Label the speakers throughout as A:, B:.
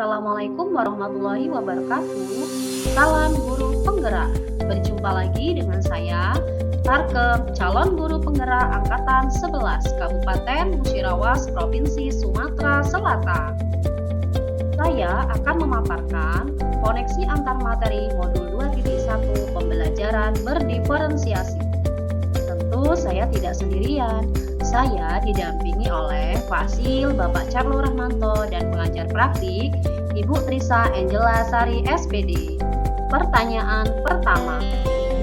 A: Assalamualaikum warahmatullahi wabarakatuh. Salam guru penggerak. Berjumpa lagi dengan saya, Tarkem, calon guru penggerak angkatan 11 Kabupaten Musirawas, Provinsi Sumatera Selatan. Saya akan memaparkan koneksi antar materi modul 2.1 pembelajaran berdiferensiasi. Tentu saya tidak sendirian. Saya didampingi oleh Fasil Bapak Carlo Rahmanto dan pengajar praktik Ibu Trisa Angela Sari SPD. Pertanyaan pertama,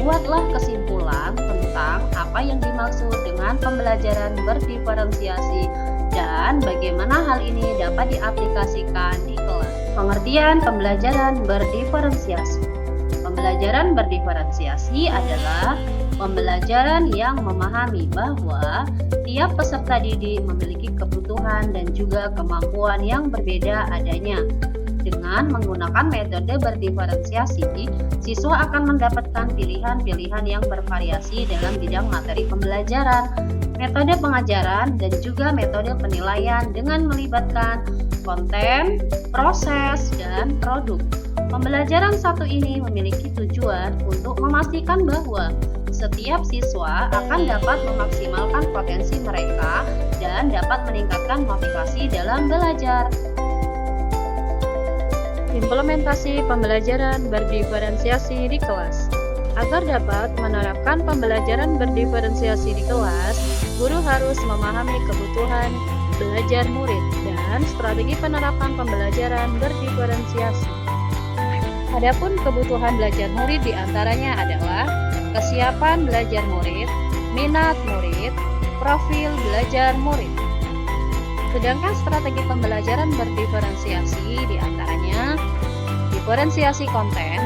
A: buatlah kesimpulan tentang apa yang dimaksud dengan pembelajaran berdiferensiasi dan bagaimana hal ini dapat diaplikasikan di kelas. Pengertian pembelajaran berdiferensiasi. Pembelajaran berdiferensiasi adalah pembelajaran yang memahami bahwa tiap peserta didik memiliki kebutuhan dan juga kemampuan yang berbeda adanya. Dengan menggunakan metode berdiferensiasi, siswa akan mendapatkan pilihan-pilihan yang bervariasi dalam bidang materi pembelajaran, metode pengajaran, dan juga metode penilaian dengan melibatkan konten, proses, dan produk. Pembelajaran satu ini memiliki tujuan untuk memastikan bahwa setiap siswa akan dapat memaksimalkan potensi mereka dan dapat meningkatkan motivasi dalam belajar. Implementasi pembelajaran berdiferensiasi di kelas. Agar dapat menerapkan pembelajaran berdiferensiasi di kelas, guru harus memahami kebutuhan belajar murid dan strategi penerapan pembelajaran berdiferensiasi. Adapun kebutuhan belajar murid diantaranya adalah kesiapan belajar murid, minat murid, profil belajar murid. Sedangkan strategi pembelajaran berdiferensiasi diantaranya diferensiasi konten,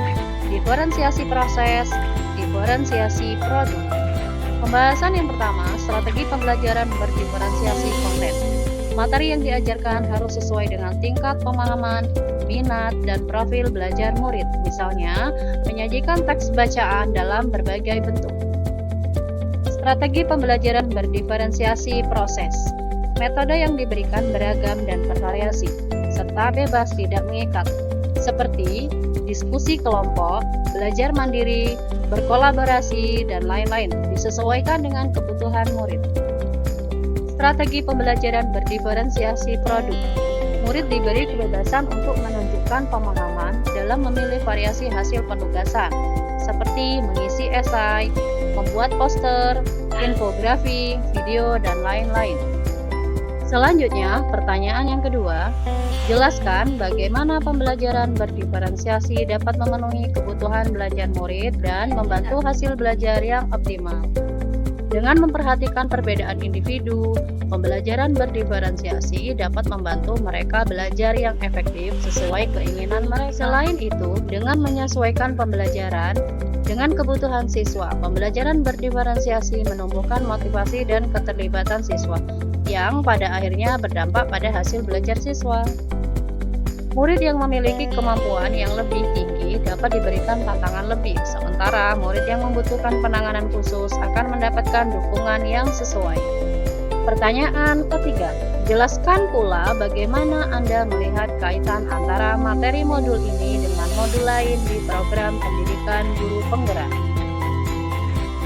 A: diferensiasi proses, diferensiasi produk. Pembahasan yang pertama, strategi pembelajaran berdiferensiasi konten. Materi yang diajarkan harus sesuai dengan tingkat pemahaman, minat, dan profil belajar murid. Misalnya, menyajikan teks bacaan dalam berbagai bentuk. Strategi pembelajaran berdiferensiasi proses. Metode yang diberikan beragam dan bervariasi, serta bebas tidak mengikat, seperti diskusi kelompok, belajar mandiri, berkolaborasi, dan lain-lain, disesuaikan dengan kebutuhan murid. Strategi pembelajaran berdiferensiasi produk. Murid diberi kebebasan untuk menunjukkan pemahaman dalam memilih variasi hasil penugasan, seperti mengisi esai, membuat poster, infografi, video, dan lain-lain. Selanjutnya, pertanyaan yang kedua, jelaskan bagaimana pembelajaran berdiferensiasi dapat memenuhi kebutuhan belajar murid dan membantu hasil belajar yang optimal. Dengan memperhatikan perbedaan individu, pembelajaran berdiferensiasi dapat membantu mereka belajar yang efektif sesuai keinginan mereka. Selain itu, dengan menyesuaikan pembelajaran dengan kebutuhan siswa, pembelajaran berdiferensiasi menumbuhkan motivasi dan keterlibatan siswa, yang pada akhirnya berdampak pada hasil belajar siswa. Murid yang memiliki kemampuan yang lebih tinggi dapat diberikan tantangan lebih, sementara murid yang membutuhkan penanganan khusus akan mendapatkan dukungan yang sesuai. Pertanyaan ketiga, jelaskan pula bagaimana Anda melihat kaitan antara materi modul ini dengan modul lain di program pendidikan guru penggerak.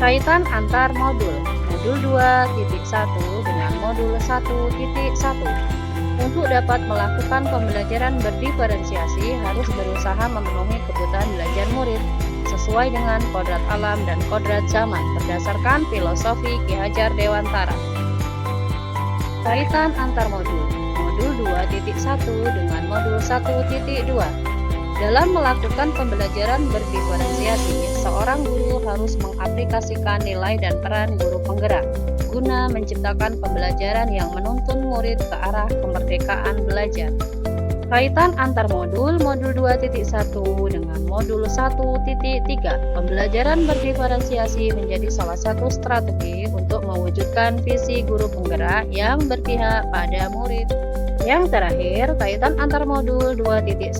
A: Kaitan antar modul, modul 2.1 dengan modul 1.1. Untuk dapat melakukan pembelajaran berdiferensiasi harus berusaha memenuhi kebutuhan belajar murid sesuai dengan kodrat alam dan kodrat zaman berdasarkan filosofi Ki Hajar Dewantara. Kaitan antar modul, modul 2.1 dengan modul 1.2. Dalam melakukan pembelajaran berdiferensiasi, seorang guru harus mengaplikasikan nilai dan peran guru penggerak guna menciptakan pembelajaran yang menuntun murid ke arah kemerdekaan belajar. Kaitan antar modul, modul 2.1 dengan modul 1.3. Pembelajaran berdiferensiasi menjadi salah satu strategi untuk mewujudkan visi guru penggerak yang berpihak pada murid. Yang terakhir, kaitan antar modul 2.1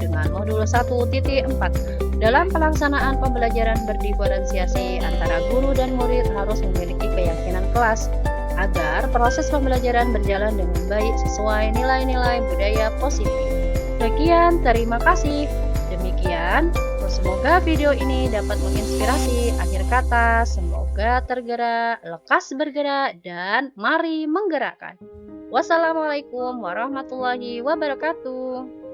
A: dengan modul 1.4. Dalam pelaksanaan pembelajaran berdiferensiasi antara guru dan murid harus memiliki keyakinan kelas agar proses pembelajaran berjalan dengan baik sesuai nilai-nilai budaya positif. Sekian, terima kasih. Demikian, semoga video ini dapat menginspirasi. Akhir kata, semoga tergerak, lekas bergerak, dan mari menggerakkan. Wassalamualaikum warahmatullahi wabarakatuh.